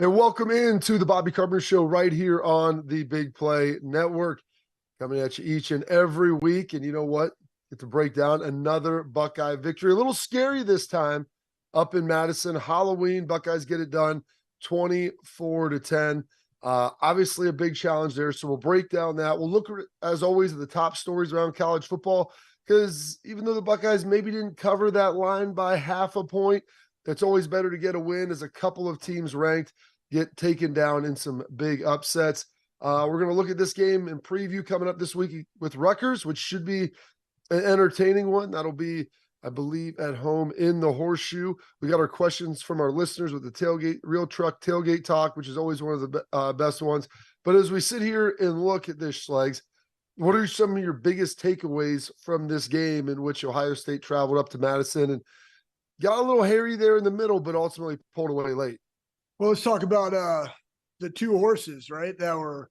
And welcome into the Bobby Carpenter Show right here on the Big Play Network. Coming at you each and every week. And you know what? Get to break down another Buckeye victory. A little scary this time up in Madison. Halloween, Buckeyes get it done 24-10. Obviously a big challenge there. So we'll break down that. We'll look, as always, at the top stories around college football. Because even though the Buckeyes maybe didn't cover that line by half a point, it's always better to get a win as a couple of teams ranked get taken down in some big upsets. We're going to look at this game and preview coming up this week with Rutgers, which should be an entertaining one. That'll be, I believe, at home in the Horseshoe. We got our questions from our listeners with the tailgate, real truck tailgate talk, which is always one of the best ones. But as we sit here and look at this, Schlegs, what are some of your biggest takeaways from this game in which Ohio State traveled up to Madison and got a little hairy there in the middle, but ultimately pulled away late? Well, let's talk about the two horses, right, that were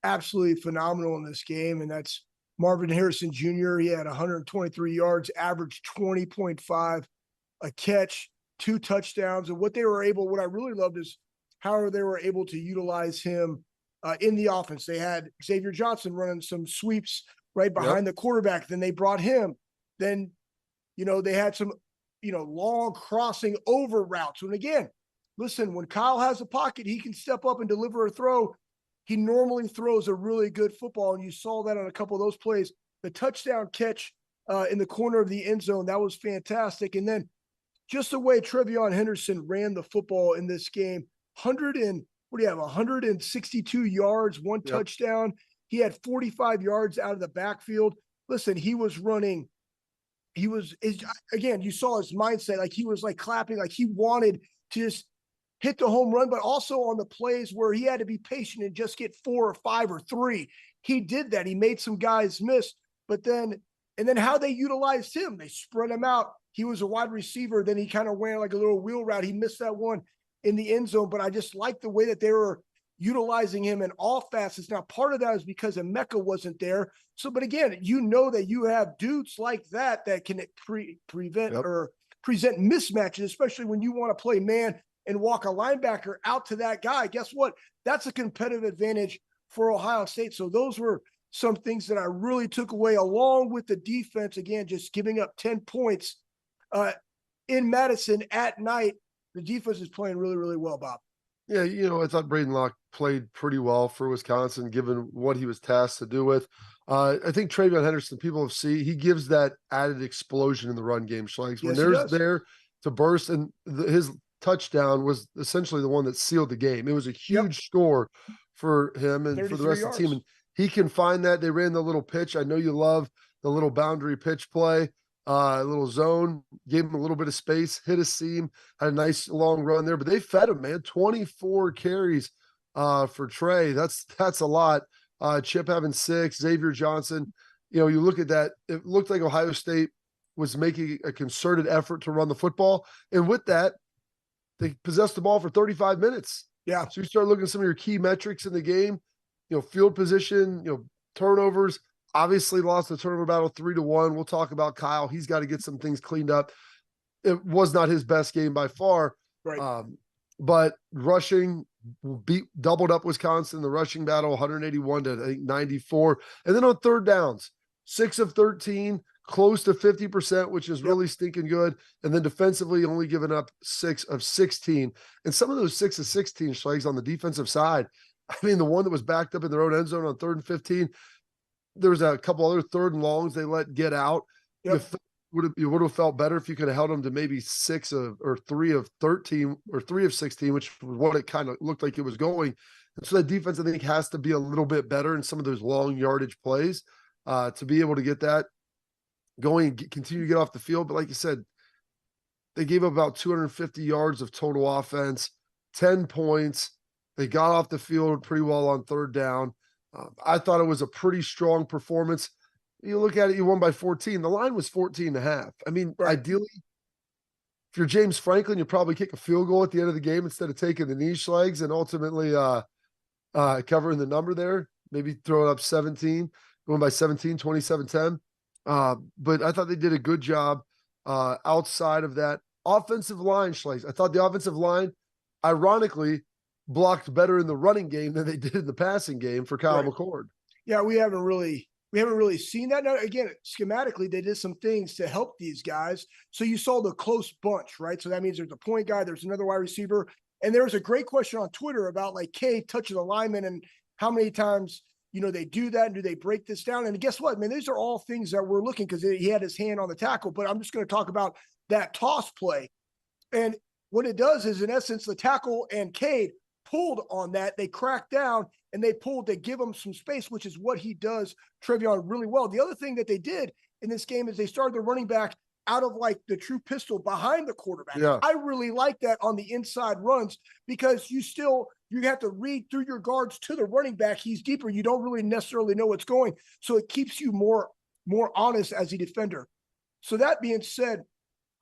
absolutely phenomenal in this game, and that's Marvin Harrison Jr. He had 123 yards, averaged 20.5 a catch, 2 touchdowns. And what I really loved is how they were able to utilize him in the offense. They had Xavier Johnson running some sweeps right behind the quarterback. Then they brought him. Then, they had some, long crossing over routes. And again, listen, when Kyle has a pocket, he can step up and deliver a throw. He normally throws a really good football, and you saw that on a couple of those plays. The touchdown catch in the corner of the end zone, that was fantastic. And then just the way Trevion Henderson ran the football in this game, 162 yards, 1 touchdown. He had 45 yards out of the backfield. Listen, he was running. You saw his mindset, like he was like clapping, like he wanted to just hit the home run, but also on the plays where he had to be patient and just get 4 or 5 or 3. He did that. He made some guys miss, and then how they utilized him, they spread him out. He was a wide receiver. Then he kind of ran like a little wheel route. He missed that one in the end zone, but I just like the way that they were utilizing him in all facets. Now, part of that is because Emeka wasn't there. So, but again, that you have dudes like that can prevent or present mismatches, especially when you want to play man and walk a linebacker out to that guy. Guess what? That's a competitive advantage for Ohio State. So those were some things that I really took away, along with the defense, again, just giving up 10 points in Madison at night. The defense is playing really, really well, Bob. Yeah, I thought Braden Locke played pretty well for Wisconsin, given what he was tasked to do with. I think Trevion Henderson, he gives that added explosion in the run game. Schlegs, when there's there to burst, and his touchdown was essentially the one that sealed the game. It was a huge score for him and for the rest of the team. And he can find that. They ran the little pitch. I know you love the little boundary pitch play, a little zone, gave him a little bit of space, hit a seam, had a nice long run there. But they fed him, man. 24 carries for Trey. That's a lot. Chip having 6, Xavier Johnson. You look at that, it looked like Ohio State was making a concerted effort to run the football. And with that, they possessed the ball for 35 minutes. Yeah. So you start looking at some of your key metrics in the game, field position, turnovers. Obviously lost the turnover battle 3-1. We'll talk about Kyle. He's got to get some things cleaned up. It was not his best game by far. Right. But rushing doubled up Wisconsin, the rushing battle, 181 to I think 94. And then on third downs, 6 of 13, close to 50%, which is really stinking good. And then defensively, only giving up 6 of 16. And some of those 6 of 16 Schlegs on the defensive side, I mean, the one that was backed up in their own end zone on 3rd and 15, there was a couple other 3rd and longs they let get out. You would have felt better if you could have held them to maybe 3 of 13 or 3 of 16, which was what it kind of looked like it was going. And so that defense, I think, has to be a little bit better in some of those long yardage plays to be able to get that going and continue to get off the field. But like you said, they gave up about 250 yards of total offense, 10 points. They got off the field pretty well on 3rd down. I thought it was a pretty strong performance. You look at it, you won by 14. The line was 14.5. I mean, ideally, if you're James Franklin, you probably kick a field goal at the end of the game instead of taking the knee Schlegs and ultimately covering the number there. Maybe throw it up 17, going by 17, 27-10. But I thought they did a good job outside of that offensive line, Schlegs. I thought the offensive line, ironically, blocked better in the running game than they did in the passing game for Kyle McCord. Yeah, we haven't really seen that. Now, again, schematically, they did some things to help these guys. So you saw the close bunch, right? So that means there's a point guy, there's another wide receiver. And there was a great question on Twitter about like Cade touching the lineman and how many times, they do that and do they break this down? And guess what, man, these are all things that we're looking because he had his hand on the tackle. But I'm just going to talk about that toss play. And what it does is, in essence, the tackle and Cade pulled on that. They cracked down and they pulled to give him some space, which is what he does, Trevion, really well. The other thing that they did in this game is they started the running back out of like the true pistol behind the quarterback. Yeah. I really like that on the inside runs because you have to read through your guards to the running back. He's deeper. You don't really necessarily know what's going. So it keeps you more honest as a defender. So that being said,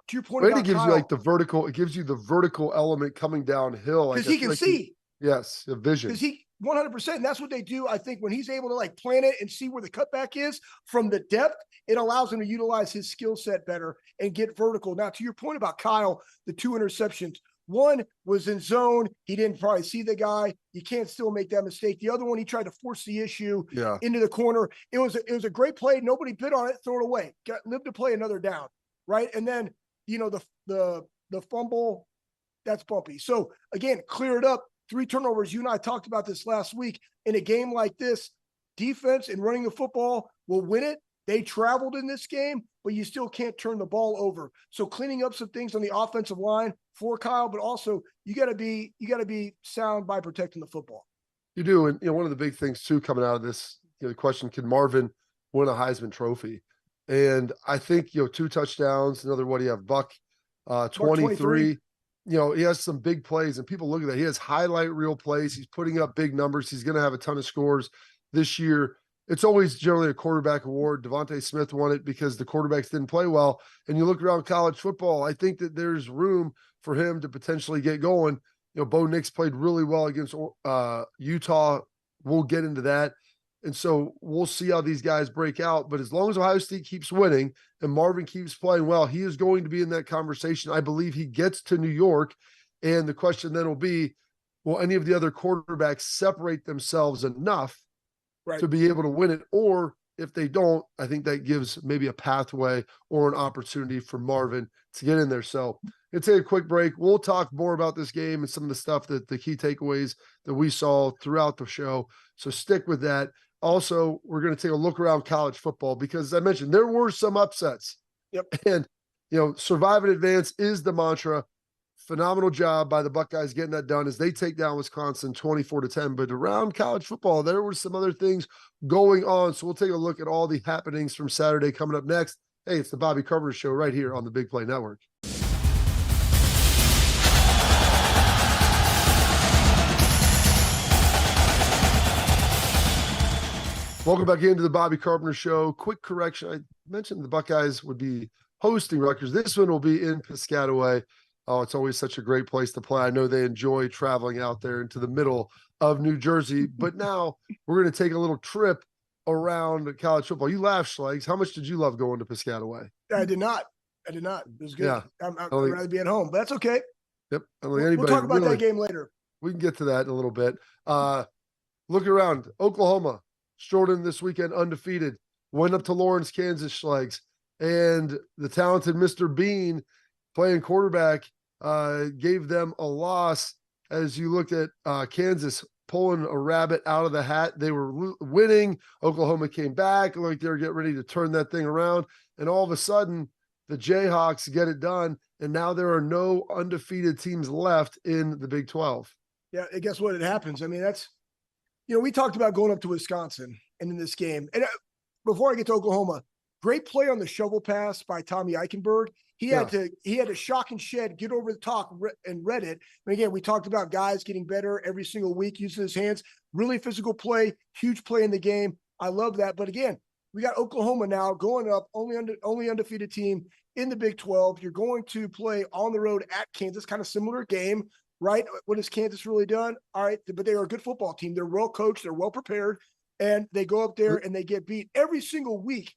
to your point, it gives Kyle, you like the vertical. It gives you the vertical element coming downhill because he can see. Yes, a vision. Because he 100%. And that's what they do. I think when he's able to like plan it and see where the cutback is from the depth, it allows him to utilize his skill set better and get vertical. Now, to your point about Kyle, the 2 interceptions. One was in zone. He didn't probably see the guy. You can't still make that mistake. The other one, he tried to force the issue into the corner. It was a great play. Nobody bid on it. Throw it away. Live to play another down, right? And then the fumble, that's bumpy. So again, clear it up. 3 turnovers. You and I talked about this last week. In a game like this, defense and running the football will win it. They traveled in this game, but you still can't turn the ball over. So cleaning up some things on the offensive line for Kyle, but also you got to be sound by protecting the football. You do, and one of the big things too coming out of this, the question: can Marvin win a Heisman Trophy? And I think 2 touchdowns. Another, what do you have? Buck 23. He has some big plays, and people look at that. He has highlight reel plays. He's putting up big numbers. He's going to have a ton of scores this year. It's always generally a quarterback award. Devontae Smith won it because the quarterbacks didn't play well. And you look around college football, I think that there's room for him to potentially get going. Bo Nix played really well against Utah. We'll get into that. And so we'll see how these guys break out. But as long as Ohio State keeps winning and Marvin keeps playing well, he is going to be in that conversation. I believe he gets to New York. And the question then will be, will any of the other quarterbacks separate themselves enough to be able to win it? Or if they don't, I think that gives maybe a pathway or an opportunity for Marvin to get in there. So let's take a quick break. We'll talk more about this game and some of the stuff that the key takeaways that we saw throughout the show. So stick with that. Also, we're going to take a look around college football because, as I mentioned, there were some upsets. Yep. And, survive and advance is the mantra. Phenomenal job by the Buckeyes getting that done as they take down Wisconsin 24-10. But around college football, there were some other things going on. So we'll take a look at all the happenings from Saturday coming up next. Hey, it's the Bobby Carpenter Show right here on the Big Play Network. Welcome back into the Bobby Carpenter Show. Quick correction. I mentioned the Buckeyes would be hosting Rutgers. This one will be in Piscataway. Oh, it's always such a great place to play. I know they enjoy traveling out there into the middle of New Jersey. But now we're going to take a little trip around college football. You laugh, Schlegs. How much did you love going to Piscataway? I did not. It was good. Yeah. I'd rather be at home, but that's okay. Yep. I don't think anybody we'll talk about that game later. We can get to that in a little bit. Look around. Oklahoma, Jordan this weekend, undefeated. Went up to Lawrence, Kansas, Schlegs. And the talented Mr. Bean, playing quarterback, gave them a loss. As you looked at Kansas pulling a rabbit out of the hat, they were winning. Oklahoma came back like they were getting ready to turn that thing around. And all of a sudden, the Jayhawks get it done. And now there are no undefeated teams left in the Big 12. Yeah, and guess what? It happens. I mean, that's, we talked about going up to Wisconsin and in this game. And before I get to Oklahoma, great play on the shovel pass by Tommy Eichenberg. He had to shock and shed, get over the top and read it. And again, we talked about guys getting better every single week using his hands. Really physical play, huge play in the game. I love that. But again, we got Oklahoma now going up, only undefeated team in the Big 12. You're going to play on the road at Kansas, kind of similar game, right? What has Kansas really done? All right, but they are a good football team. They're well coached. They're well prepared. And they go up there and they get beat every single week.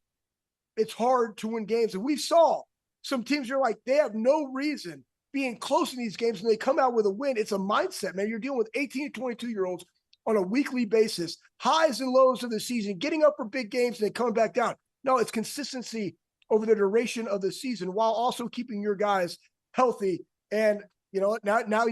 It's hard to win games. And we saw some teams are like, they have no reason being close in these games, and they come out with a win. It's a mindset, man. You're dealing with 18 to 22-year-olds on a weekly basis, highs and lows of the season, getting up for big games and then coming back down. No, it's consistency over the duration of the season while also keeping your guys healthy. And, you know, now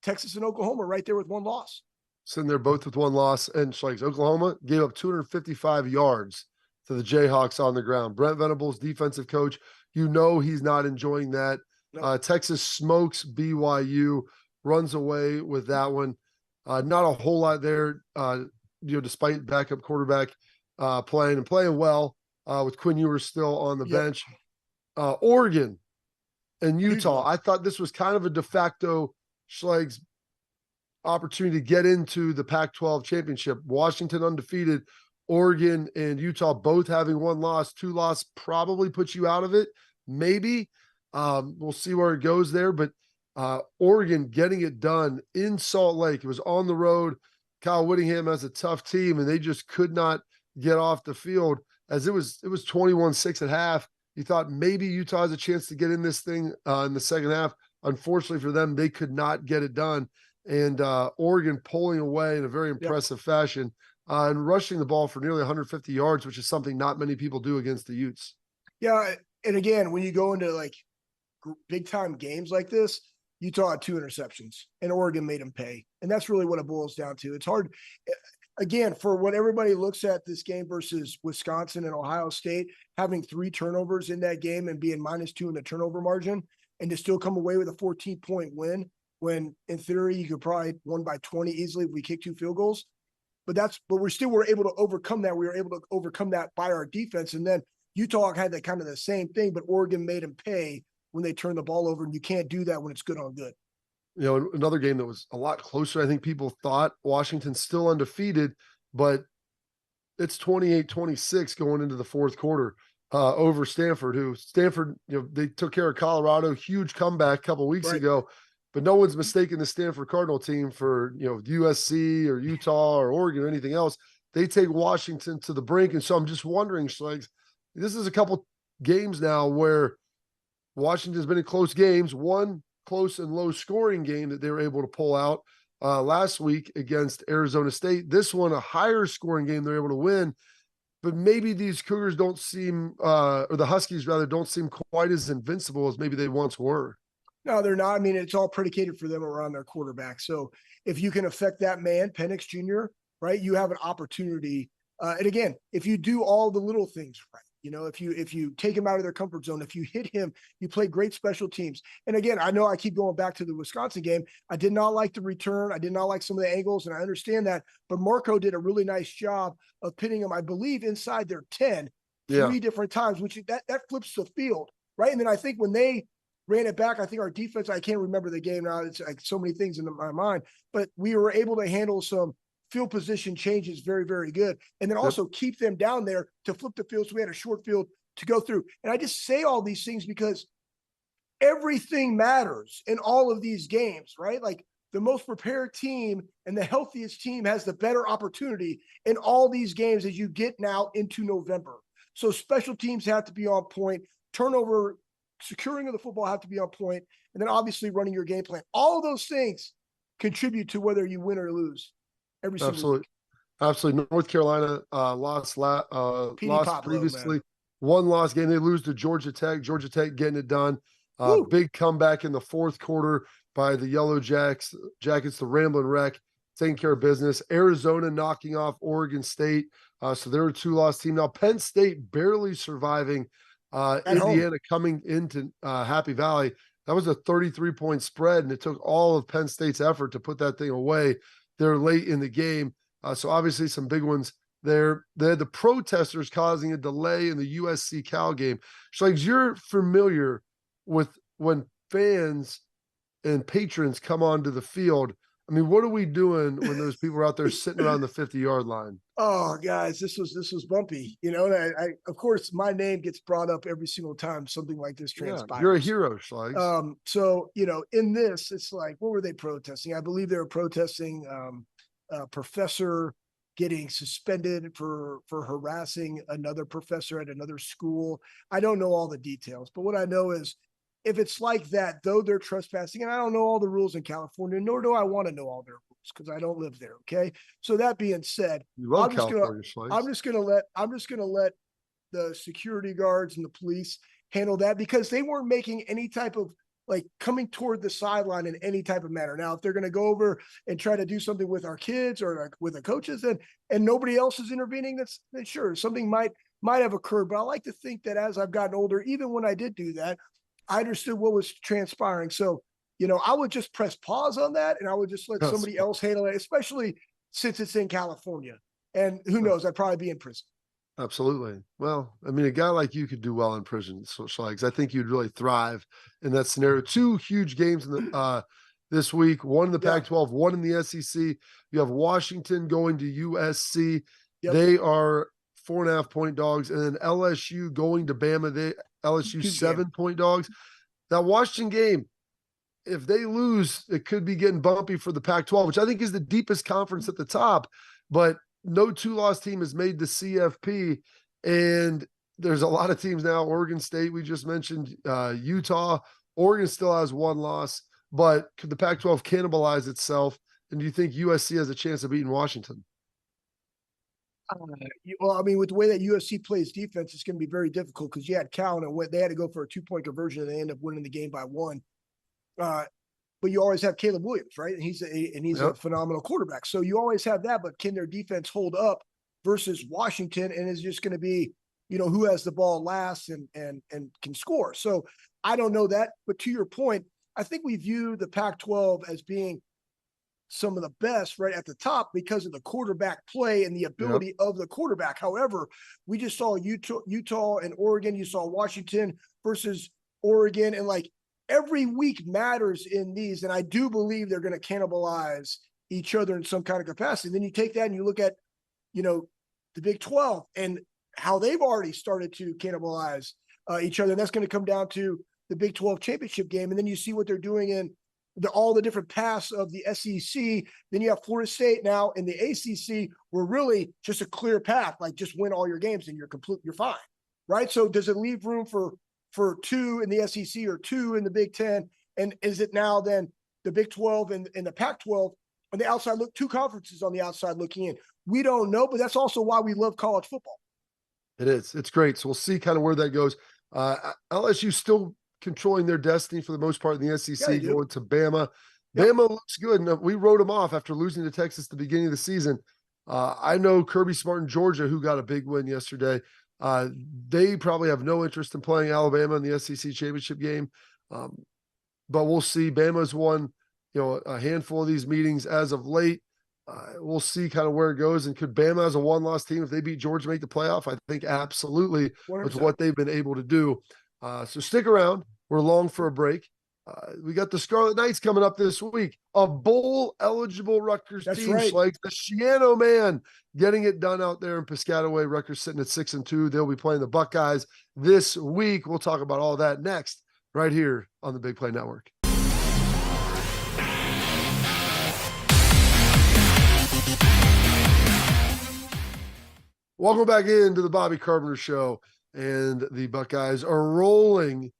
Texas and Oklahoma right there with one loss. Sitting there both with one loss. And Schlegs, Oklahoma gave up 255 yards to the Jayhawks on the ground. Brent Venables, defensive coach, you know he's not enjoying that. Nope. Texas smokes BYU, runs away with that one. Not a whole lot there, despite backup quarterback playing well with Quinn Ewers still on the bench. Oregon and Utah. I thought this was kind of a de facto Schlegs opportunity to get into the Pac-12 championship. Washington undefeated, Oregon and Utah both having one loss. Two loss probably puts you out of it. Maybe. We'll see where it goes there, but Oregon getting it done in Salt Lake. It was on the road. Kyle Whittingham has a tough team, and they just could not get off the field as it was 21-6 at half. You thought maybe Utah has a chance to get in this thing in the second half. Unfortunately for them, they could not get it done. And Oregon pulling away in a very impressive fashion and rushing the ball for nearly 150 yards, which is something not many people do against the Utes. Yeah, and again, when you go into like big-time games like this, Utah had 2 interceptions, and Oregon made them pay. And that's really what it boils down to. It's hard, again, for what everybody looks at this game versus Wisconsin and Ohio State, having 3 turnovers in that game and being -2 in the turnover margin, and to still come away with a 14-point win when, in theory, you could probably won by 20 easily if we kick 2 field goals. But we're able to overcome that. We were able to overcome that by our defense. And then Utah had that kind of the same thing, but Oregon made them pay when they turn the ball over, and you can't do that when it's good on good. You know, another game that was a lot closer. I think people thought Washington's still undefeated, but it's 28-26 going into the fourth quarter over Stanford, they took care of Colorado, huge comeback a couple weeks ago, but no one's mistaken the Stanford Cardinal team for, USC or Utah or Oregon or anything else. They take Washington to the brink. And so I'm just wondering, Schlegs, this is a couple games now where Washington's been in close games, one close and low scoring game that they were able to pull out last week against Arizona State. This one, a higher scoring game they're able to win, but maybe these Cougars don't seem, or the Huskies rather, don't seem quite as invincible as maybe they once were. No, they're not. I mean, it's all predicated for them around their quarterback. So if you can affect that man, Penix Jr., right, you have an opportunity. And again, if you do all the little things right, if you take him out of their comfort zone, if you hit him, you play great special teams. And again, I know I keep going back to the Wisconsin game. I did not like the return. I did not like some of the angles, and I understand that. But Marco did a really nice job of pinning him, I believe, inside their 10 3 different times, which that flips the field, right? And then I think when they ran it back, I think our defense, I can't remember the game now. It's like so many things in my mind, but we were able to handle some field position changes very, very good. And then also keep them down there to flip the field. So we had a short field to go through. And I just say all these things because everything matters in all of these games, right? Like the most prepared team and the healthiest team has the better opportunity in all these games as you get now into November. So special teams have to be on point. Turnover, securing of the football have to be on point. And then obviously running your game plan. All of those things contribute to whether you win or lose. Absolutely. North Carolina lost previously. Man. One loss game. They lose to Georgia Tech. Georgia Tech getting it done. Big comeback in the fourth quarter by the Yellow Jackets, the Ramblin' Wreck, taking care of business. Arizona knocking off Oregon State. So they're a 2-loss team. Now Penn State barely surviving. Indiana coming into Happy Valley. That was a 33-point spread, and it took all of Penn State's effort to put that thing away. They're late in the game. So obviously some big ones there. They had the protesters causing a delay in the USC Cal game. Schlegs, you're familiar with when fans and patrons come onto the field. I mean, what are we doing when those people are out there sitting around the 50-yard line? Oh, guys, this was bumpy, and I of course my name gets brought up every single time something like this transpires. You're a hero, Schlegs. So in this, it's like, what were they protesting? I believe they were protesting a professor getting suspended for harassing another professor at another school. I don't know all the details, but what I know is if it's like that, though they're trespassing, and I don't know all the rules in California, nor do I want to know all their rules because I don't live there. Okay. So that being said, You love I'm just gonna California Schlegs. I'm just gonna let the security guards and the police handle that because they weren't making any type of like coming toward the sideline in any type of manner. Now, if they're going to go over and try to do something with our kids or like with the coaches, and nobody else is intervening, then sure, something might have occurred. But I like to think that as I've gotten older, even when I did do that, I understood what was transpiring. So, I would just press pause on that and I would just let somebody else handle it, especially since it's in California. And who knows, I'd probably be in prison. Absolutely. Well, I mean, a guy like you could do well in prison, Schlegs. I think you'd really thrive in that scenario. Two huge games in the this week, one in the Pac-12, one in the SEC. You have Washington going to USC. Yep. They are 4.5-point dogs, and then LSU going to Bama. LSU 7-point dogs. That Washington game, if they lose, it could be getting bumpy for the Pac-12, which I think is the deepest conference at the top. But no two-loss team has made the CFP, and there's a lot of teams now. Oregon State, we just mentioned, Utah. Oregon still has one loss, but could the Pac-12 cannibalize itself? And do you think USC has a chance of beating Washington? Well, I mean, with the way that USC plays defense, it's going to be very difficult because you had Cal and they had to go for a 2-point conversion and they ended up winning the game by 1. But you always have Caleb Williams, right? And he's a phenomenal quarterback. So you always have that, but can their defense hold up versus Washington? And it's just going to be, who has the ball last and can score. So I don't know that. But to your point, I think we view the Pac-12 as being some of the best right at the top because of the quarterback play and the ability of the quarterback. However, we just saw Utah and Oregon. You saw Washington versus Oregon, and like, every week matters in these, and I do believe they're going to cannibalize each other in some kind of capacity. Then you take that and you look at, the Big 12 and how they've already started to cannibalize each other, and that's going to come down to the Big 12 championship game. And then you see what they're doing in all the different paths of the SEC. Then you have Florida State now in the ACC, where really just a clear path, like just win all your games and you're fine, right? So does it leave room for 2 in the SEC or 2 in the Big 10? And is it now then the Big 12 and the Pac-12 on the outside look, 2 conferences on the outside looking in? We don't know, but that's also why we love college football. It is. It's great. So we'll see kind of where that goes. LSU still controlling their destiny for the most part in the SEC, going to Bama. Bama looks good. And we wrote them off after losing to Texas at the beginning of the season. I know Kirby Smart in Georgia, who got a big win yesterday. They probably have no interest in playing Alabama in the SEC championship game. But we'll see. Bama's won, a handful of these meetings as of late. We'll see kind of where it goes. And could Bama as a 1-loss team, if they beat Georgia, make the playoff? I think absolutely 100%. With what they've been able to do. So stick around. We're long for a break. We got the Scarlet Knights coming up this week. A bowl-eligible Rutgers team, right. Like the Shiano man getting it done out there in Piscataway. Rutgers sitting at 6-2. They'll be playing the Buckeyes this week. We'll talk about all that next, right here on the Big Play Network. Welcome back into the Bobby Carpenter Show, and the Buckeyes are rolling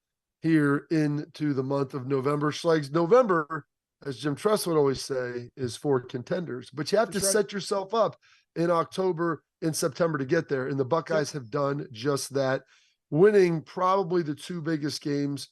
here into the month of November. Schlegs, November, as Jim Tress would always say, is for contenders, but you have to set yourself up in October and September to get there. And the Buckeyes have done just that, winning probably the 2 biggest games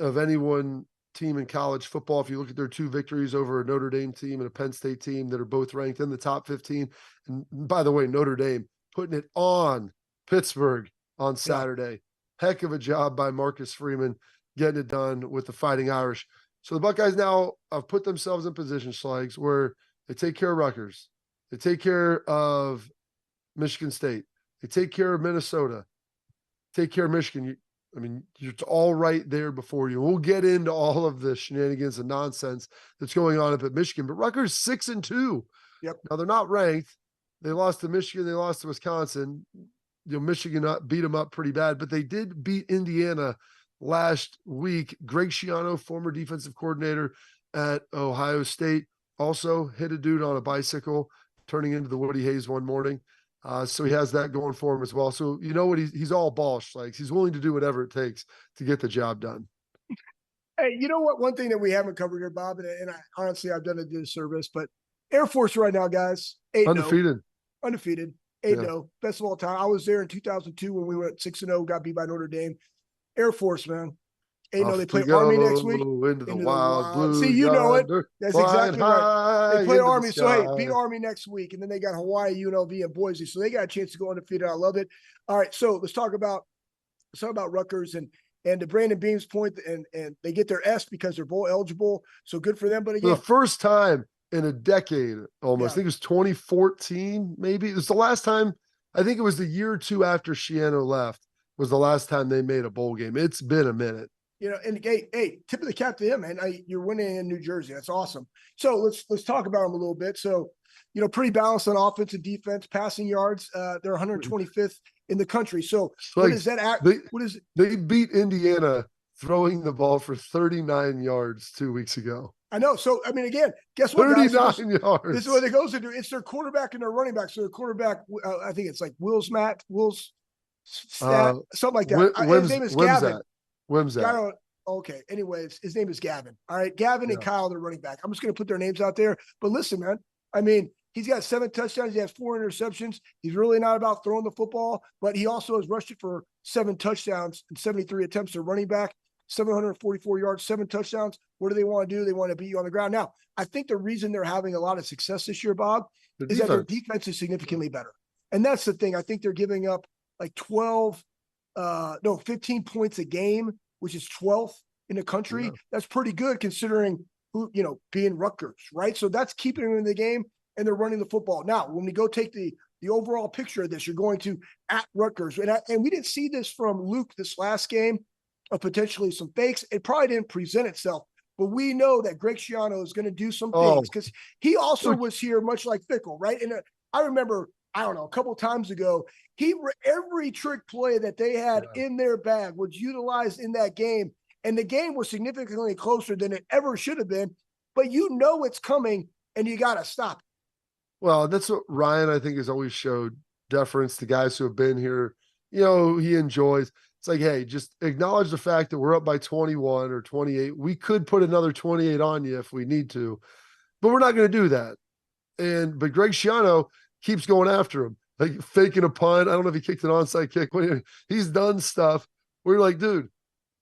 of any one team in college football. If you look at their 2 victories over a Notre Dame team and a Penn State team that are both ranked in the top 15. And by the way, Notre Dame putting it on Pittsburgh on Saturday. Heck of a job by Marcus Freeman getting it done with the Fighting Irish. So the Buckeyes now have put themselves in position, Schlegs, where they take care of Rutgers. They take care of Michigan State. They take care of Minnesota. Take care of Michigan. It's all right there before you. We'll get into all of the shenanigans and nonsense that's going on up at Michigan. But Rutgers 6-2. Yep. Now they're not ranked. They lost to Michigan. They lost to Wisconsin. Michigan beat them up pretty bad, but they did beat Indiana last week. Greg Schiano, former defensive coordinator at Ohio State, also hit a dude on a bicycle, turning into the Woody Hayes one morning. So he has that going for him as well. So you know what? He's all balls. Like, he's willing to do whatever it takes to get the job done. Hey, you know what? One thing that we haven't covered here, Bob, and honestly, I've done a disservice, but Air Force right now, guys, 8-0, Undefeated. undefeated, Yeah. 8-0, best of all time. I was there in 2002 when we went 6-0, got beat by Notre Dame. Air Force, man, 8-0. They Off play we Army next week. go into the Into the wild wild. See, blue you know it. yonder, That's flying exactly right. They high play into the Army. So, hey, beat sky. Army next week. And then they got Hawaii, UNLV, and Boise. So they got a chance to go undefeated. I love it. All right. So let's talk about Rutgers and to Brandon Beam's point, and they get their S because they're bowl eligible. So good for them. But For the again, first time in a decade, almost. Yeah. I think it was 2014, maybe. It was the last time. I think it was the year or two after Shiano left was the last time they made a bowl game. It's been a minute. you know, and hey, tip of the cap to him, man. You're winning in New Jersey. That's awesome. So let's talk about them a little bit. So, you know, pretty balanced on offense and defense, passing yards. They're 125th in the country. So what is that? They beat Indiana throwing the ball for 39 yards 2 weeks ago. I know. So, I mean, again, guess what, 39 guys? yards. This is what it goes into. It's their quarterback and their running back. So their quarterback, I think it's like Will's stat, something like that. His name is Gavin. Wimsat. Okay. Anyways, his name is Gavin. All right. Gavin and Kyle, their running back. I'm just going to put their names out there. But listen, man, I mean, he's got 7 touchdowns. He has 4 interceptions. He's really not about throwing the football, but he also has rushed it for 7 touchdowns and 73 attempts to running back, 744 yards, 7 touchdowns. What do they want to do? They want to beat you on the ground. Now, I think the reason they're having a lot of success this year, Bob, is that their defense is significantly better. And that's the thing. I think they're giving up like 15 points a game, which is 12th in the country. Yeah. That's pretty good considering who, you know, being Rutgers, right? So that's keeping them in the game, and they're running the football. Now, when we go take the overall picture of this, you're going to at Rutgers. And we didn't see this from Luke this last game of potentially some fakes. It probably didn't present itself, but we know that Greg Schiano is going to do some things because he also was here much like Fickle, right? And I remember, I don't know, a couple of times ago, every trick play that they had in their bag was utilized in that game. And the game was significantly closer than it ever should have been, but you know it's coming and you got to stop it. Well, that's what Ryan, I think, has always showed deference to guys who have been here. You know, he enjoys. It's like, hey, just acknowledge the fact that we're up by 21 or 28. We could put another 28 on you if we need to, but we're not going to do that. But Greg Schiano keeps going after him, like faking a punt. I don't know if he kicked an onside kick. He's done stuff where you're like, dude,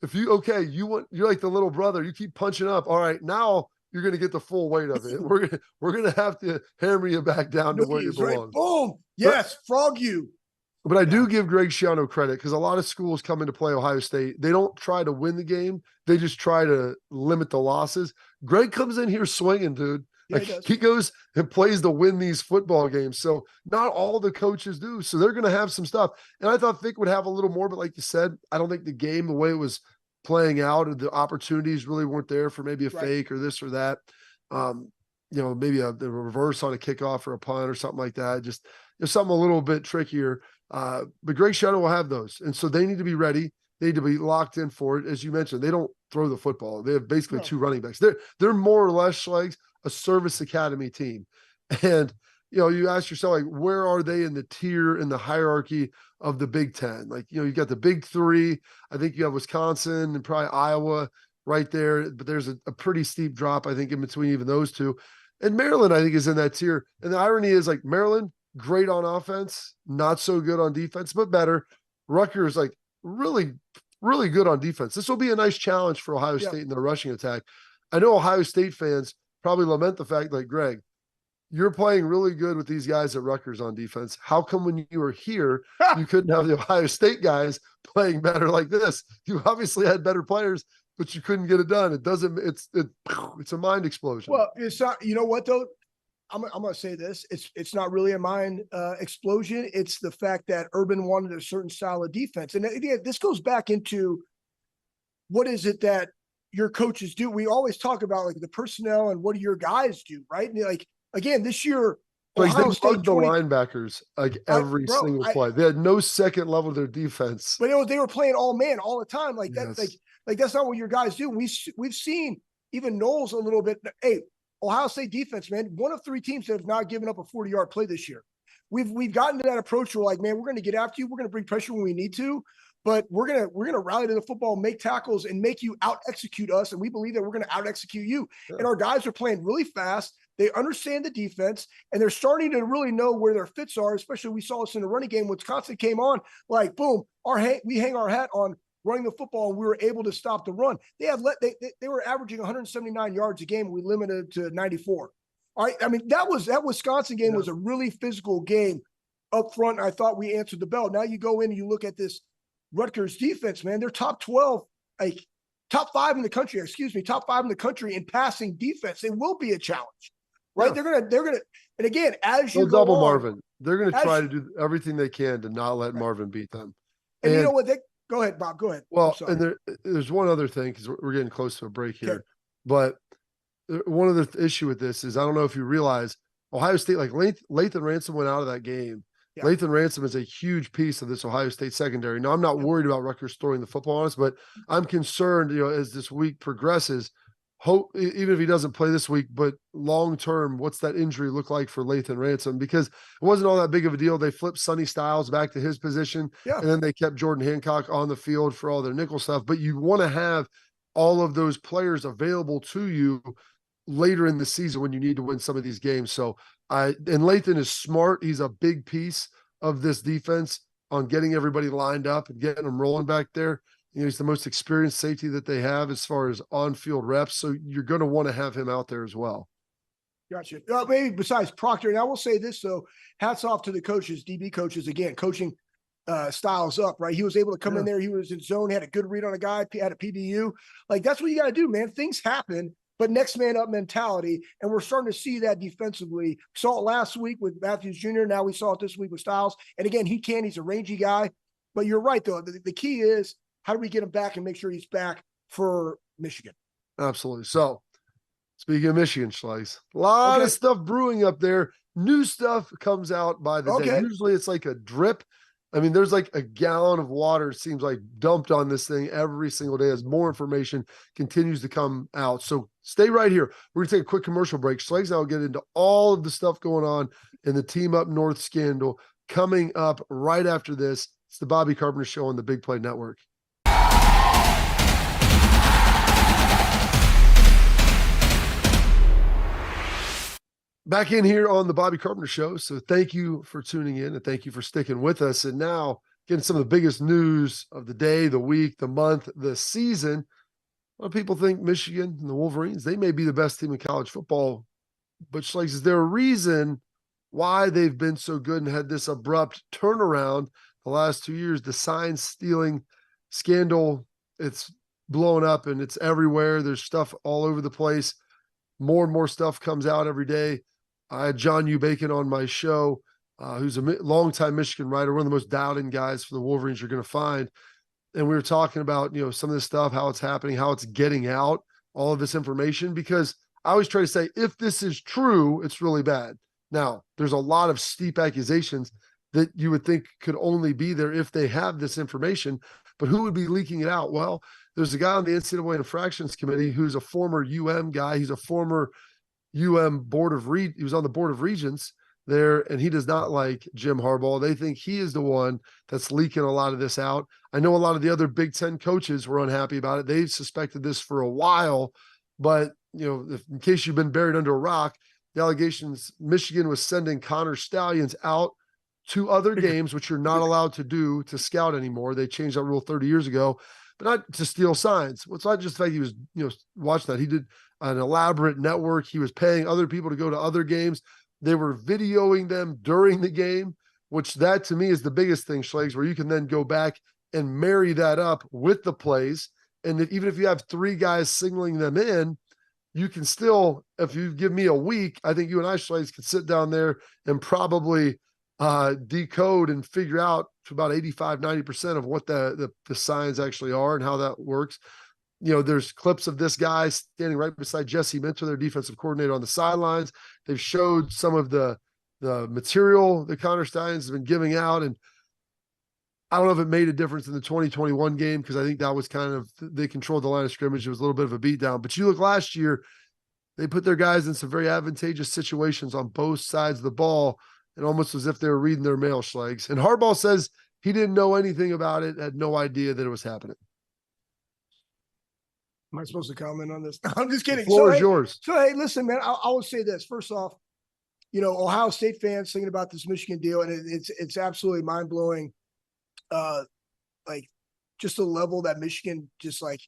if you're like the little brother, you keep punching up. All right, now you're going to get the full weight of it. We're going to have to hammer you back down to where you belong. Right. Boom. Yes. Frog you. But I do give Greg Schiano credit because a lot of schools come in to play Ohio State. They don't try to win the game. They just try to limit the losses. Greg comes in here swinging, dude. Yeah, he goes and plays to win these football games. So not all the coaches do. So they're going to have some stuff. And I thought Vic would have a little more, but like you said, I don't think the game, the way it was playing out, the opportunities really weren't there for maybe a fake or this or that. You know, maybe the reverse on a kickoff or a punt or something like that. Just something a little bit trickier. But Greg Schiano will have those. And so they need to be ready. They need to be locked in for it. As you mentioned, they don't throw the football. They have basically 2 running backs. They're more or less, Schlegs, a service academy team. And, you know, you ask yourself, like, where are they in the tier, in the hierarchy of the Big Ten? Like, you know, you got the big 3. I think you have Wisconsin and probably Iowa right there. But there's a pretty steep drop, I think, in between even those 2. And Maryland, I think, is in that tier. And the irony is, like, Maryland, great on offense, not so good on defense, but better. Rutgers, like, really, really good on defense. This will be a nice challenge for Ohio State in their rushing attack. I know Ohio State fans probably lament the fact, like, Greg, you're playing really good with these guys at Rutgers on defense. How come when you were here, you couldn't have the Ohio State guys playing better like this? You obviously had better players, but you couldn't get it done. It's a mind explosion. Well, it's not, you know what though? I'm going to say this. It's not really a mind explosion. It's the fact that Urban wanted a certain style of defense. And again, this goes back into what is it that your coaches do? We always talk about like the personnel and what do your guys do, right? And like, again, this year, Ohio State the linebackers like every single play. They had no second level of their defense. But they were playing all man all the time. Like that, like that's not what your guys do. We've seen even Knowles a little bit. Hey, Ohio State defense, man, one of 3 teams that have not given up a 40-yard play this year. We've gotten to that approach where like, man, we're going to get after you. We're going to bring pressure when we need to. but we're gonna rally to the football, make tackles, and make you out execute us. And we believe that we're gonna out execute you. Yeah. And our guys are playing really fast. They understand the defense, and they're starting to really know where their fits are. Especially we saw this in the running game. When Wisconsin came on, like boom, we hang our hat on running the football, and we were able to stop the run. They were averaging 179 yards a game. We limited to 94. All right, I mean that Wisconsin game was a really physical game up front. I thought we answered the bell. Now you go in and you look at this Rutgers defense, man. They're top 12, like top 5 in the country. Top 5 in the country in passing defense. It will be a challenge, right? Yeah. They're gonna, and again, as you go double on, Marvin, they're gonna try to do everything they can to not let Marvin beat them. And you know what? Go ahead, Bob. Go ahead. Well, and there's one other thing because we're getting close to a break here, but one other issue with this is I don't know if you realize Ohio State, like Lathan Ransom went out of that game. Yeah. Lathan Ransom is a huge piece of this Ohio State secondary. Now, I'm not worried about Rutgers throwing the football on us, but I'm concerned, as this week progresses, even if he doesn't play this week, but long-term, what's that injury look like for Lathan Ransom? Because it wasn't all that big of a deal. They flipped Sonny Styles back to his position, and then they kept Jordan Hancock on the field for all their nickel stuff. But you want to have all of those players available to you later in the season when you need to win some of these games. So and Lathan is smart. He's a big piece of this defense on getting everybody lined up and getting them rolling back there. He's the most experienced safety that they have as far as on-field reps. So you're going to want to have him out there as well. Gotcha. Maybe besides Proctor, and I will say this, though, hats off to the coaches, DB coaches, again, coaching Styles up, right? He was able to come in there. He was in zone, had a good read on a guy, had a PBU. Like, that's what you got to do, man. Things happen. But next man up mentality, and we're starting to see that defensively. We saw it last week with Matthews Jr. Now we saw it this week with Styles. And again, he's a rangy guy. But you're right, though. The key is how do we get him back and make sure he's back for Michigan? Absolutely. So, speaking of Michigan, Schlegs, a lot of stuff brewing up there. New stuff comes out by the day. Usually it's like a drip. I mean, there's like a gallon of water, it seems like, dumped on this thing every single day as more information continues to come out. So stay right here. We're going to take a quick commercial break. Schlegs and I will get into all of the stuff going on in the Team Up North scandal coming up right after this. It's the Bobby Carpenter Show on the Big Play Network. Back in here on the Bobby Carpenter Show. So thank you for tuning in and thank you for sticking with us. And now getting some of the biggest news of the day, the week, the month, the season. A lot of people think Michigan and the Wolverines, they may be the best team in college football. But Schlegs, is there a reason why they've been so good and had this abrupt turnaround the last 2 years? The sign stealing scandal, it's blown up and it's everywhere. There's stuff all over the place. More and more stuff comes out every day. I had John U. Bacon on my show, who's a longtime Michigan writer, one of the most doubting guys for the Wolverines you're going to find. And we were talking about, some of this stuff, how it's happening, how it's getting out, all of this information, because I always try to say, if this is true, it's really bad. Now, there's a lot of steep accusations that you would think could only be there if they have this information, but who would be leaking it out? Well, there's a guy on the NCAA Infractions Committee who's a former guy. He's a former he was on the Board of Regents there, and he does not like Jim Harbaugh. They think he is the one that's leaking a lot of this out. I know a lot of the other Big Ten coaches were unhappy about it. They've suspected this for a while, but in case you've been buried under a rock, the allegations Michigan was sending Connor Stallions out to other games, which you're not allowed to do to scout anymore. They changed that rule 30 years ago, but not to steal signs. Well, it's not just the fact he was, watching that. He did an elaborate network. He was paying other people to go to other games. They were videoing them during the game, which that to me is the biggest thing, Schlegs, where you can then go back and marry that up with the plays. And even if you have 3 guys singling them in, you can still, if you give me a week, I think you and I, Schlegs, could sit down there and probably decode and figure out to about 85-90% of what the signs actually are and how that works. There's clips of this guy standing right beside Jesse Minter, their defensive coordinator, on the sidelines. They've showed some of the material that Connor Stallions has been giving out, and I don't know if it made a difference in the 2021 game because I think that was kind of, they controlled the line of scrimmage. It was a little bit of a beatdown. But you look last year, they put their guys in some very advantageous situations on both sides of the ball, and almost as if they were reading their mail, Schlegs. And Harbaugh says He didn't know anything about it, had no idea that it was happening. Am I supposed to comment on this? I'm just kidding. The floor is yours. So, hey, listen, man, I will say this. First off, Ohio State fans thinking about this Michigan deal, and it's absolutely mind-blowing. Like, just the level that Michigan just, like,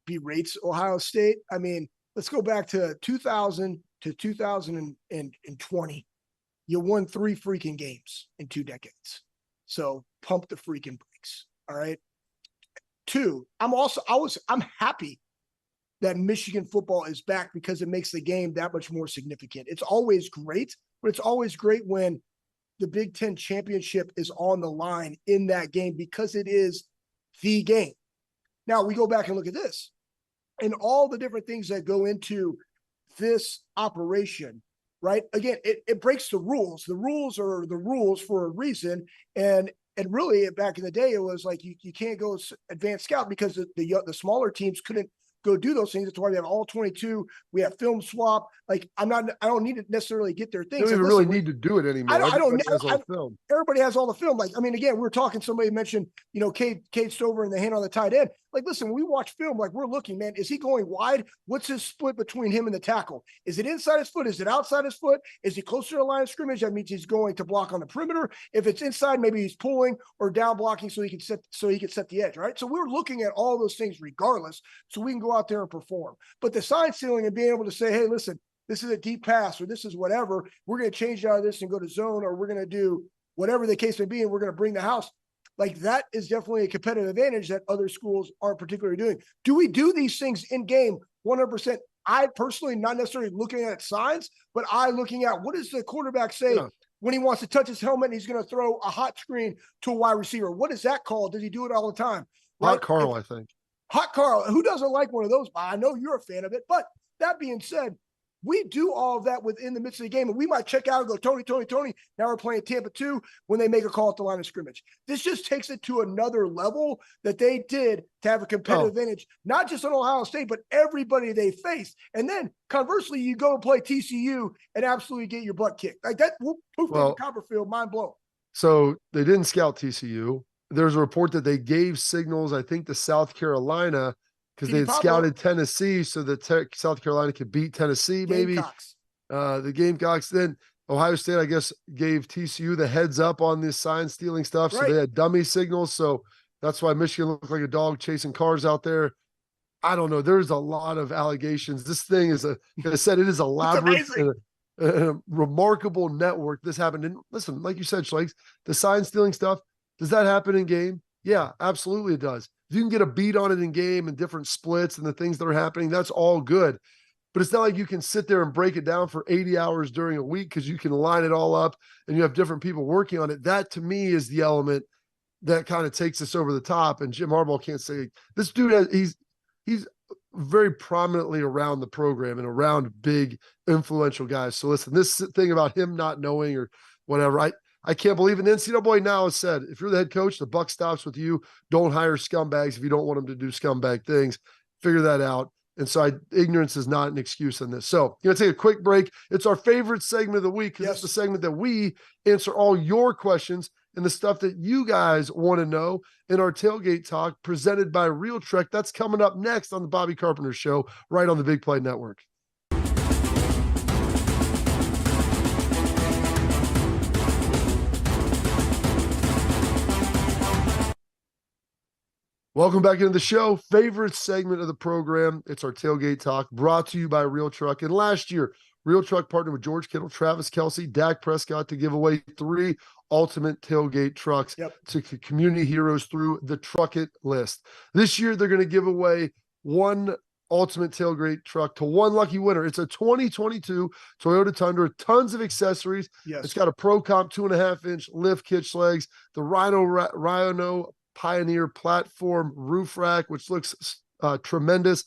berates Ohio State. I mean, let's go back to 2000 to 2020. You won 3 freaking games in 2 decades. So pump the freaking brakes. All right. 2, I'm happy that Michigan football is back because it makes the game that much more significant. It's always great, but it's always great when the Big Ten championship is on the line in that game because it is the game. Now we go back and look at this and all the different things that go into this operation, right? Again, it breaks the rules. The rules are the rules for a reason. And really back in the day, it was like, you can't go advanced scout because the smaller teams couldn't go do those things. That's why we have all 22. We have film swap. Like I don't need to necessarily get their things. You don't even really need to do it anymore. Everybody has all the film. Everybody has all the film. Like, I mean, again, we were talking, somebody mentioned, Cade Stover and the hand on the tight end. Like, listen, when we watch film, like we're looking, man, is he going wide? What's his split between him and the tackle? Is it inside his foot? Is it outside his foot? Is he closer to the line of scrimmage? That means he's going to block on the perimeter. If it's inside, maybe he's pulling or down blocking so he can set the edge, right? So we're looking at all those things regardless, so we can go out there and perform. But the sign stealing and being able to say, hey, listen, this is a deep pass or this is whatever, we're going to change out of this and go to zone, or we're going to do whatever the case may be, and we're going to bring the house. Like, that is definitely a competitive advantage that other schools aren't particularly doing. Do we do these things in game 100%? I personally, not necessarily looking at signs, but looking at what does the quarterback say when he wants to touch his helmet and he's going to throw a hot screen to a wide receiver? What is that called? Does he do it all the time? Right? Hot Carl, I think. Hot Carl. Who doesn't like one of those? I know you're a fan of it. But that being said, we do all of that within the midst of the game, and we might check out and go, Tony. Now we're playing Tampa 2 when they make a call at the line of scrimmage. This just takes it to another level that they did to have a competitive advantage, not just on Ohio State, but everybody they face. And then conversely, you go and play TCU and absolutely get your butt kicked. Like that, poof, Copperfield, mind blown. So they didn't scout TCU. There's a report that they gave signals, I think, to South Carolina, because they had scouted Tennessee so that South Carolina could beat Tennessee, maybe. The Gamecocks. Then Ohio State, I guess, gave TCU the heads up on this sign stealing stuff. So they had dummy signals. So that's why Michigan looked like a dog chasing cars out there. I don't know. There's a lot of allegations. This thing is like I said, it is a labyrinth and a remarkable network. This happened. And listen, like you said, Schlegs, the sign stealing stuff, does that happen in game? Yeah, absolutely it does. If you can get a beat on it in game and different splits and the things that are happening, that's all good. But it's not like you can sit there and break it down for 80 hours during a week because you can line it all up and you have different people working on it. That, to me, is the element that kind of takes us over the top. And Jim Harbaugh can't say this dude he's very prominently around the program and around big influential guys. So listen, this thing about him not knowing or whatever, I can't believe it. The NCAA now has said, if you're the head coach, the buck stops with you. Don't hire scumbags if you don't want them to do scumbag things. Figure that out. And so ignorance is not an excuse in this. So going to take a quick break. It's our favorite segment of the week because it's the segment that we answer all your questions and the stuff that you guys want to know in our tailgate talk presented by Real Trek. That's coming up next on the Bobby Carpenter Show right on the Big Play Network. Welcome back into the show. Favorite segment of the program. It's our tailgate talk brought to you by Real Truck. And last year, Real Truck partnered with George Kittle, Travis Kelce, Dak Prescott to give away 3 ultimate tailgate trucks to community heroes through the Truck It list. This year, they're going to give away 1 ultimate tailgate truck to 1 lucky winner. It's a 2022 Toyota Tundra, tons of accessories. It's got a Pro Comp 2.5-inch lift kit Schlegs, the Rhino Pioneer platform roof rack, which looks tremendous.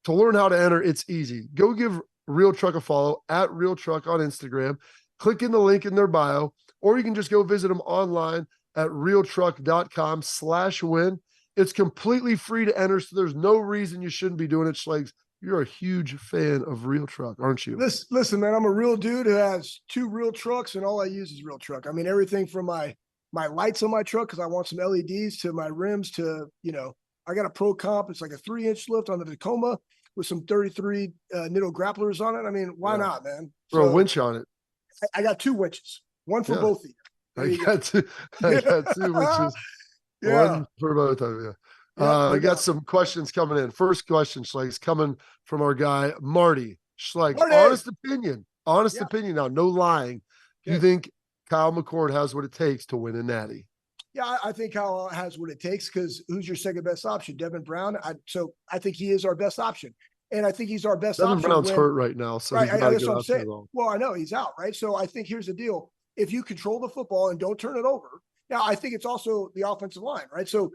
To learn how to enter, it's easy. Go give Real Truck a follow at Real Truck on Instagram. Click in the link in their bio, or you can just go visit them online at realtruck.com/win. It's completely free to enter, so there's no reason you shouldn't be doing it. Schlegs, you're a huge fan of Real Truck, aren't you? Listen, man, I'm a real dude who has 2 real trucks, and all I use is Real Truck. I mean, everything from my my lights on my truck because I want some LEDs to my rims to, I got a Pro Comp. It's like a 3-inch lift on the Tacoma with some 33 Nitto grapplers on it. I mean, why not, man? Throw a So winch on it. I got 2 winches, one for both of you. I got two. I got 2 winches. One for both of you. I got some questions coming in. First question, Schlegs, coming from our guy, Marty Schlegs. Honest opinion now, no lying. Do you think Kyle McCord has what it takes to win a natty? Yeah, I think Kyle has what it takes because who's your second best option? Devin Brown. So I think he is our best option. And I think he's our best option. Devin Brown's hurt right now, so he's not a good option. Well, I know he's out, right? So I think here's the deal. If you control the football and don't turn it over, now I think it's also the offensive line, right? So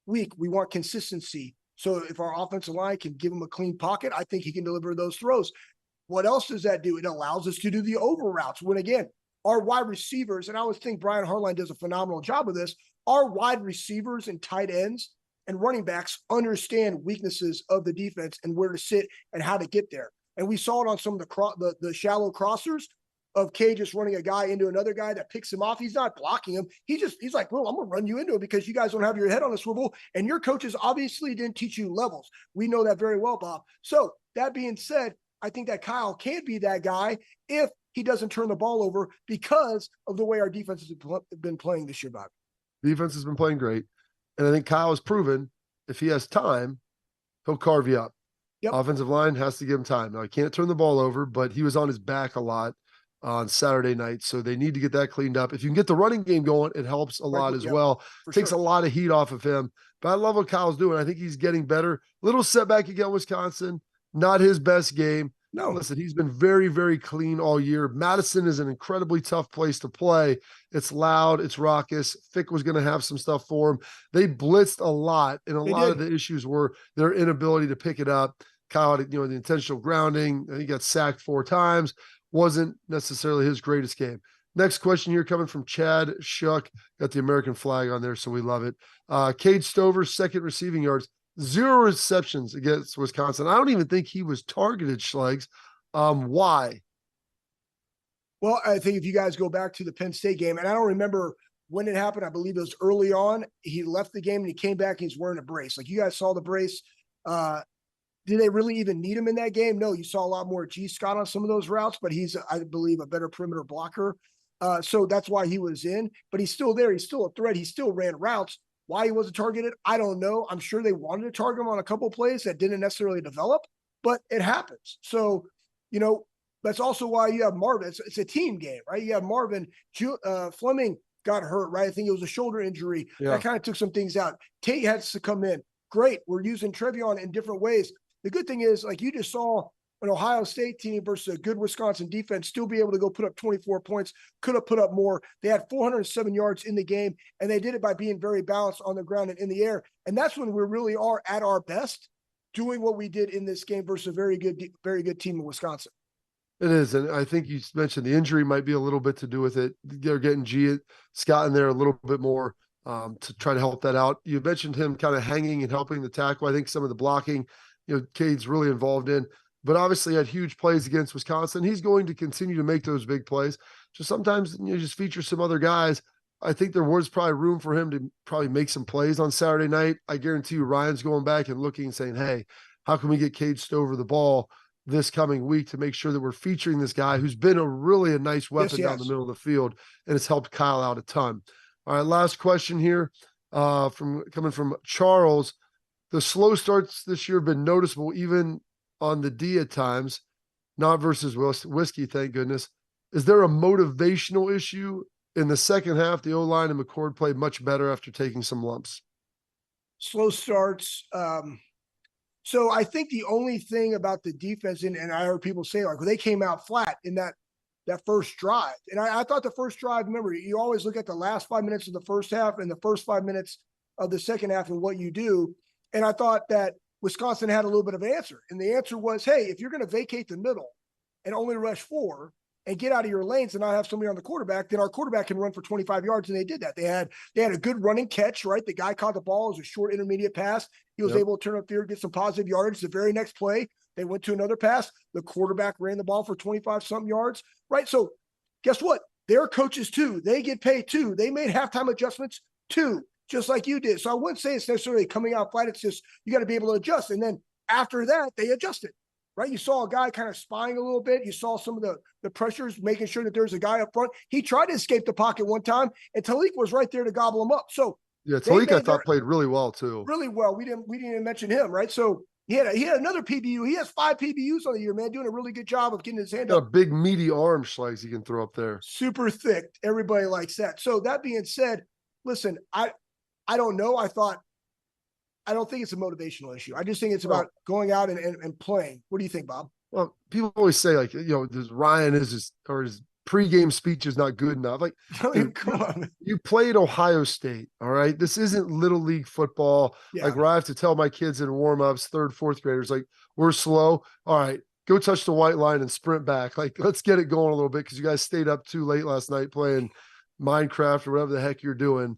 we want consistency. So if our offensive line can give him a clean pocket, I think he can deliver those throws. What else does that do? It allows us to do the over routes. When again, our wide receivers, and I always think Brian Hartline does a phenomenal job of this, our wide receivers and tight ends and running backs understand weaknesses of the defense and where to sit and how to get there. And we saw it on some of the shallow crossers of K just running a guy into another guy that picks him off. He's not blocking him. He's like, well, I'm going to run you into it because you guys don't have your head on a swivel. And your coaches obviously didn't teach you levels. We know that very well, Bob. So that being said, I think that Kyle can't be that guy if he doesn't turn the ball over because of the way our defense has been playing this year, Bob. Defense has been playing great. And I think Kyle has proven if he has time, he'll carve you up. Yep. Offensive line has to give him time. Now, he can't turn the ball over, but he was on his back a lot on Saturday night. So they need to get that cleaned up. If you can get the running game going, it helps a lot as well. Takes a lot of heat off of him. But I love what Kyle's doing. I think he's getting better. Little setback against Wisconsin. Not his best game. No, listen, he's been very, very clean all year. Madison is an incredibly tough place to play. It's loud. It's raucous. Fick was going to have some stuff for him. They blitzed a lot, and a lot of the issues were their inability to pick it up. Kyle had, the intentional grounding. He got sacked 4 times. Wasn't necessarily his greatest game. Next question here coming from Chad Shuck. Got the American flag on there, so we love it. Cade Stover's second receiving yards. 0 receptions against Wisconsin. I don't even think he was targeted, Schlegs. Why? Well, I think if you guys go back to the Penn State game, and I don't remember when it happened, I believe it was early on. He left the game and he came back and he's wearing a brace. Like you guys saw the brace. Did they really even need him in that game? No, you saw a lot more G. Scott on some of those routes, but he's, I believe, a better perimeter blocker. So that's why he was in, but he's still there. He's still a threat. He still ran routes. Why he wasn't targeted, I don't know. I'm sure they wanted to target him on a couple of plays that didn't necessarily develop, but it happens. So, that's also why you have Marvin. It's a team game, right? You have Marvin. Fleming got hurt, right? I think it was a shoulder injury. Yeah. That kind of took some things out. Tate has to come in. Great. We're using Trevion in different ways. The good thing is, like you just saw an Ohio State team versus a good Wisconsin defense still be able to go put up 24 points, could have put up more. They had 407 yards in the game, and they did it by being very balanced on the ground and in the air. And that's when we really are at our best, doing what we did in this game versus a very good team in Wisconsin. It is, and I think you mentioned the injury might be a little bit to do with it. They're getting Scott in there a little bit more to try to help that out. You mentioned him kind of hanging and helping the tackle. I think some of the blocking, Cade's really involved in. But obviously had huge plays against Wisconsin. He's going to continue to make those big plays. Just sometimes just feature some other guys. I think there was probably room for him to probably make some plays on Saturday night. I guarantee you Ryan's going back and looking and saying, hey, how can we get Cade Stover the ball this coming week to make sure that we're featuring this guy who's been a nice weapon down the middle of the field, and it's helped Kyle out a ton. All right, last question here coming from Charles. The slow starts this year have been noticeable even on the D at times, not versus Whiskey, thank goodness. Is there a motivational issue? In the second half, the O-line and McCord played much better after taking some lumps. Slow starts. So I think the only thing about the defense, and I heard people say, like, well, they came out flat in that first drive. And I thought the first drive, remember, you always look at the last 5 minutes of the first half and the first 5 minutes of the second half and what you do. And I thought that Wisconsin had a little bit of an answer. And the answer was, hey, if you're going to vacate the middle and only rush 4 and get out of your lanes and not have somebody on the quarterback, then our quarterback can run for 25 yards. And they did that. They had a good running catch, right? The guy caught the ball. It was a short intermediate pass. He was able to turn up there, get some positive yardage. The very next play, they went to another pass. The quarterback ran the ball for 25-something yards, right? So guess what? They're coaches too. They get paid too. They made halftime adjustments too, just like you did. So I wouldn't say it's necessarily coming out fight. It's just you got to be able to adjust. And then after that, they adjusted, right? You saw a guy kind of spying a little bit. You saw some of the pressures, making sure that there's a guy up front. He tried to escape the pocket one time, and Talik was right there to gobble him up. So yeah, Talik I thought played really well too. Really well. We didn't even mention him, right? So he had another PBU. He has 5 PBUs on the year, man, doing a really good job of getting his hand up. A big meaty arm, Schlegs, he can throw up there. Super thick. Everybody likes that. So that being said, listen, I don't know. I don't think it's a motivational issue. I just think it's about going out and playing. What do you think, Bob? Well, people always say, like, Ryan his pregame speech is not good enough. Like, dude, come on. You played Ohio State, all right? This isn't little league football. Yeah. Like, where I have to tell my kids in warm-ups, 3rd, 4th graders, like, we're slow. All right, go touch the white line and sprint back. Like, let's get it going a little bit because you guys stayed up too late last night playing Minecraft or whatever the heck you're doing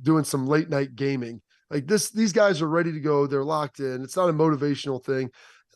doing some late night gaming. Like these guys are ready to go. They're locked in. It's not a motivational thing.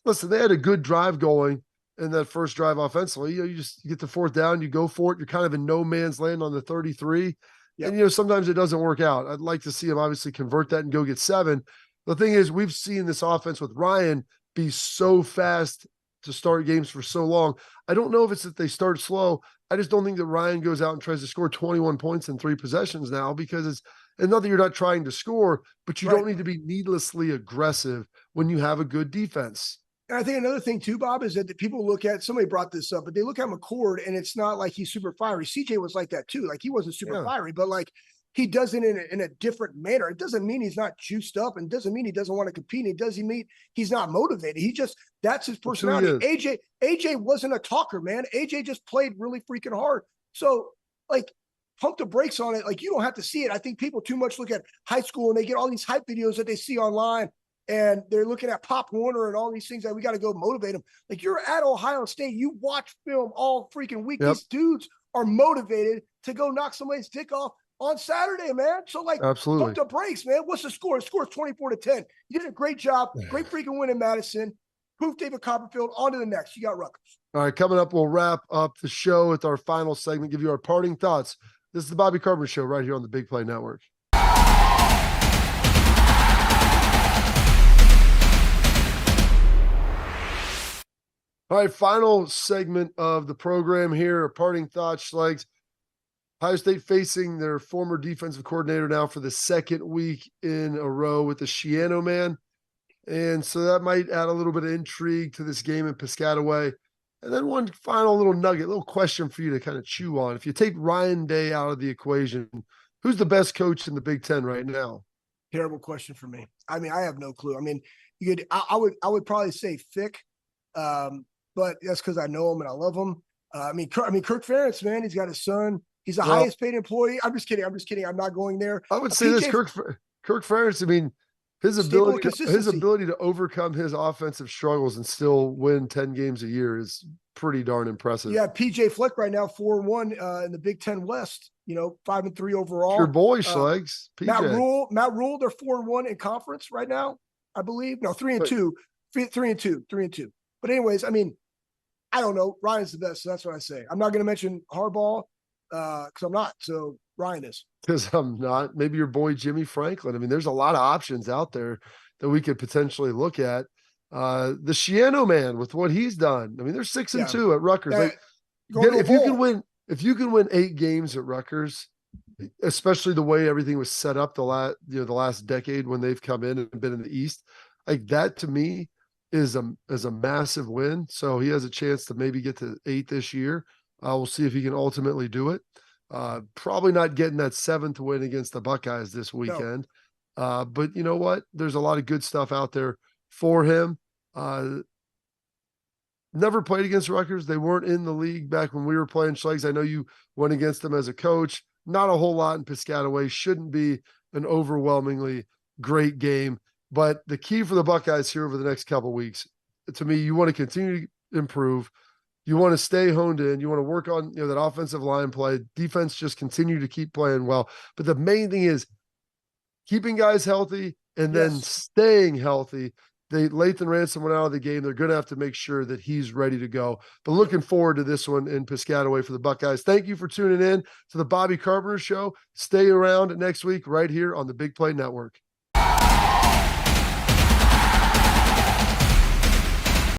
Listen, they had a good drive going in that first drive offensively. You get the 4th down, you go for it. You're kind of in no man's land on the 33. Yep. And, sometimes it doesn't work out. I'd like to see him obviously convert that and go get 7. The thing is, we've seen this offense with Ryan be so fast to start games for so long. I don't know if it's that they start slow. I just don't think that Ryan goes out and tries to score 21 points in 3 possessions now, because and not that you're not trying to score, but you don't need to be needlessly aggressive when you have a good defense. And I think another thing too, Bob, is that people look at, somebody brought this up, but they look at McCord and it's not like he's super fiery. CJ was like that too. Like he wasn't super fiery, but like he does it in a different manner. It doesn't mean he's not juiced up, and doesn't mean he doesn't want to compete. It doesn't mean he's not motivated. That's his personality. AJ wasn't a talker, man. AJ just played really freaking hard. So like, pump the brakes on it. Like, you don't have to see it. I think people too much look at high school and they get all these hype videos that they see online, and they're looking at Pop Warner and all these things that we got to go motivate them. Like, you're at Ohio State. You watch film all freaking week. Yep. These dudes are motivated to go knock somebody's dick off on Saturday, man. So, like, absolutely, pump the brakes, man. What's the score? The score is 24-10. You did a great job. Great freaking win in Madison. Proof David Copperfield. On to the next. You got Rutgers. All right, coming up, we'll wrap up the show with our final segment, give you our parting thoughts. This is the Bobby Carpenter Show right here on the Big Play Network. All right, final segment of the program here. Parting thoughts, Schlegs. Ohio State facing their former defensive coordinator now for the 2nd week in a row with the Shiano man. And so that might add a little bit of intrigue to this game in Piscataway. And then one final little nugget, little question for you to kind of chew on. If you take Ryan Day out of the equation, who's the best coach in the Big Ten right now? Terrible question for me. I mean, I have no clue. I mean, I would probably say Fick, but that's because I know him and I love him. I mean, Kirk Ferentz, man, he's got his son. He's the highest paid employee. I'm just kidding. I'm not going there. I would say this, Kirk Ferentz. I mean, his ability to overcome his offensive struggles and still win 10 games a year is pretty darn impressive. Yeah, PJ Fleck right now 4-1 in the Big Ten West. 5-3 overall. Your boy Schlegs, PJ. Matt Rule, they're 4-1 in conference right now, I believe. No, 3-2. 3-2. But anyways, I mean, I don't know. Ryan's the best, so that's what I say. I'm not going to mention Harbaugh because I'm not. So Ryan is. Because I'm not. Maybe your boy Jimmy Franklin. I mean, there's a lot of options out there that we could potentially look at. The Shiano man with what he's done. I mean, they're 6-2 at Rutgers. If you can win 8 games at Rutgers, especially the way everything was set up the last decade when they've come in and been in the East, like that to me is a massive win. So he has a chance to maybe get to 8 this year. We'll see if he can ultimately do it. Probably not getting that 7th win against the Buckeyes this weekend. No. But you know what? There's a lot of good stuff out there for him. Never played against Rutgers. They weren't in the league back when we were playing, Schlegs. I know you went against them as a coach. Not a whole lot in Piscataway. Shouldn't be an overwhelmingly great game. But the key for the Buckeyes here over the next couple of weeks, to me, you want to continue to improve. You want to stay honed in. You want to work on that offensive line play. Defense just continue to keep playing well. But the main thing is keeping guys healthy and then staying healthy. Lathan Ransom went out of the game. They're going to have to make sure that he's ready to go. But looking forward to this one in Piscataway for the Buckeyes. Thank you for tuning in to the Bobby Carpenter Show. Stay around next week right here on the Big Play Network.